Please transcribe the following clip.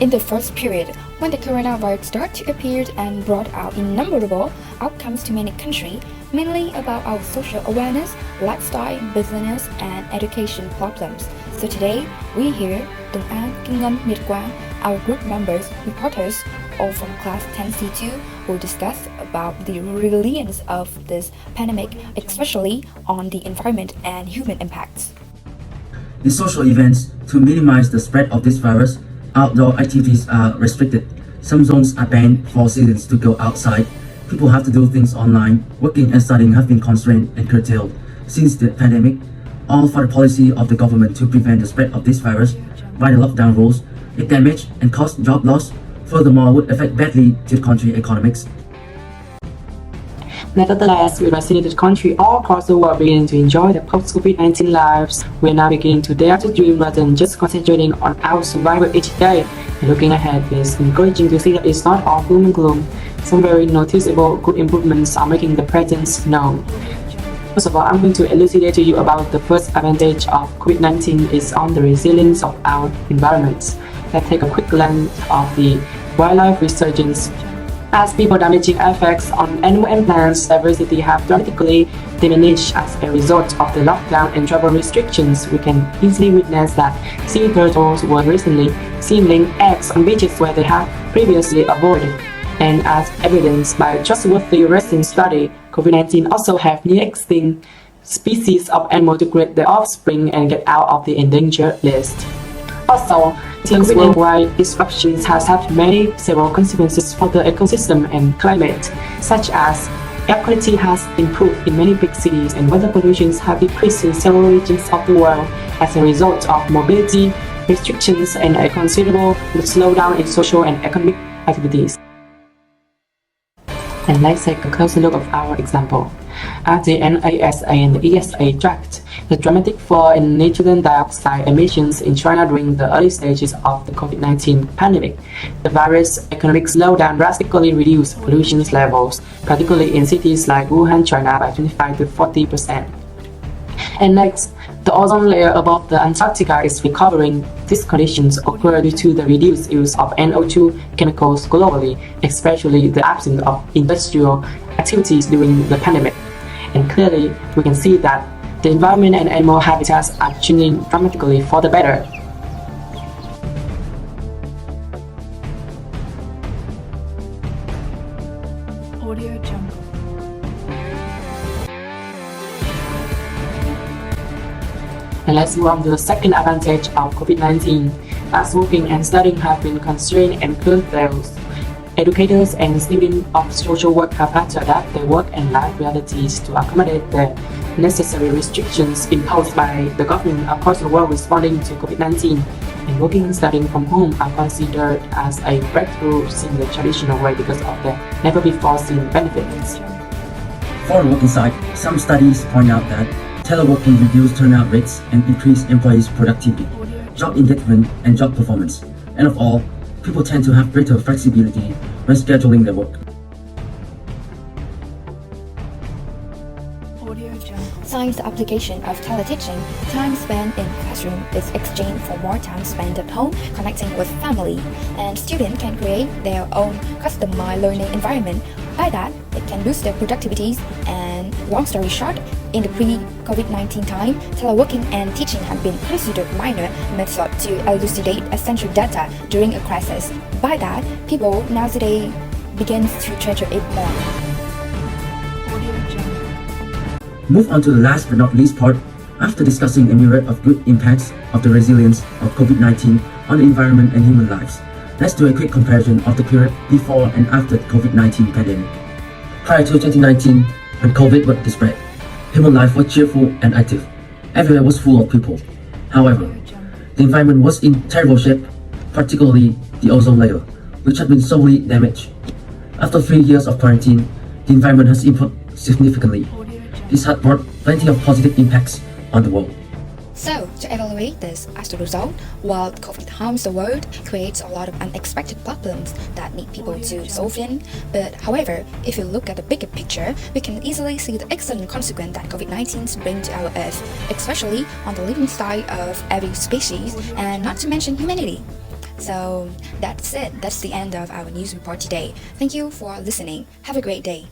In the first period, when the coronavirus started to appear and brought out innumerable outcomes to many countries, mainly about our social awareness, lifestyle, business, and education problems. So today, we hear Tuấn An, Kim Ngân, Nhật Quang, our group members, reporters, all from class 10C2, will discuss about the resilience of this pandemic, especially on the environment and human impacts. In social events, to minimize the spread of this virus, outdoor activities are restricted. Some zones are banned for citizens to go outside. People have to do things online. Working and studying have been constrained and curtailed since the pandemic, all for the policy of the government to prevent the spread of this virus by the lockdown rules. It damaged and caused job loss. Furthermore, would affect badly to the country economics. Nevertheless, with resilient countries all across the world beginning to enjoy the post-Covid-19 lives, we are now beginning to dare to dream rather than just concentrating on our survival each day. And looking ahead, it's encouraging to see that it's not all gloom and gloom. Some very noticeable good improvements are making the presence known. First of all, I'm going to elucidate to you about the first advantage of Covid-19 is on the resilience of our environments. Let's take a quick glance of the wildlife resurgence. As people damaging effects on animal and plants diversity have dramatically diminished as a result of the lockdown and travel restrictions, we can easily witness that sea turtles were recently seen laying eggs on beaches where they had previously avoided. And as evidenced by a trustworthy recent study, COVID-19 also have near extinct species of animal to create their offspring and get out of the endangered list. Also, these worldwide disruptions has had several consequences for the ecosystem and climate, such as air quality has improved in many big cities and weather pollution have decreased in several regions of the world as a result of mobility restrictions and a considerable slowdown in social and economic activities. And let's take a closer look of our example. As the NASA and the ESA tracked the dramatic fall in nitrogen dioxide emissions in China during the early stages of the COVID-19 pandemic, the virus economic slowdown drastically reduced pollution levels, particularly in cities like Wuhan, China, by 25 to 40%. And next, the ozone layer above the Antarctica is recovering. These conditions occur due to the reduced use of NO2 chemicals globally, especially the absence of industrial activities during the pandemic. And clearly, we can see that the environment and animal habitats are changing dramatically for the better. Audio Jungle. And let's move on to the second advantage of COVID-19. As working and studying have been constrained and curtailed, educators and students of social work have had to adapt their work and life realities to accommodate the necessary restrictions imposed by the government across the world responding to COVID-19. And working and studying from home are considered as a breakthrough in the traditional way because of the never-before-seen benefits. For the working side, some studies point out that teleworking reduced turnout rates and increased employees' productivity, job engagement, and job performance. And of all, people tend to have greater flexibility when scheduling their work. Science application of teleteaching, time spent in classroom is exchanged for more time spent at home connecting with family, and students can create their own customized learning environment. By that, it can boost their productivities. And long story short, in the pre-COVID-19 time, teleworking and teaching have been considered minor methods to elucidate essential data during a crisis. By that, people nowadays begin to treasure it more. Move on to the last but not least part. After discussing a myriad of good impacts of the resilience of COVID-19 on the environment and human lives, let's do a quick comparison of the period before and after the COVID-19 pandemic. Prior to 2019, when COVID was the spread, human life was cheerful and active. Everywhere was full of people. However, the environment was in terrible shape, particularly the ozone layer, which had been sorely damaged. After 3 years of quarantine, the environment has improved significantly. This had brought plenty of positive impacts on the world. So, to evaluate this, as a result, while COVID harms the world, creates a lot of unexpected problems that need people to solve in. But however, if you look at the bigger picture, we can easily see the excellent consequence that COVID-19 brings to our Earth, especially on the living style of every species, and not to mention humanity. So that's it. That's the end of our news report today. Thank you for listening. Have a great day.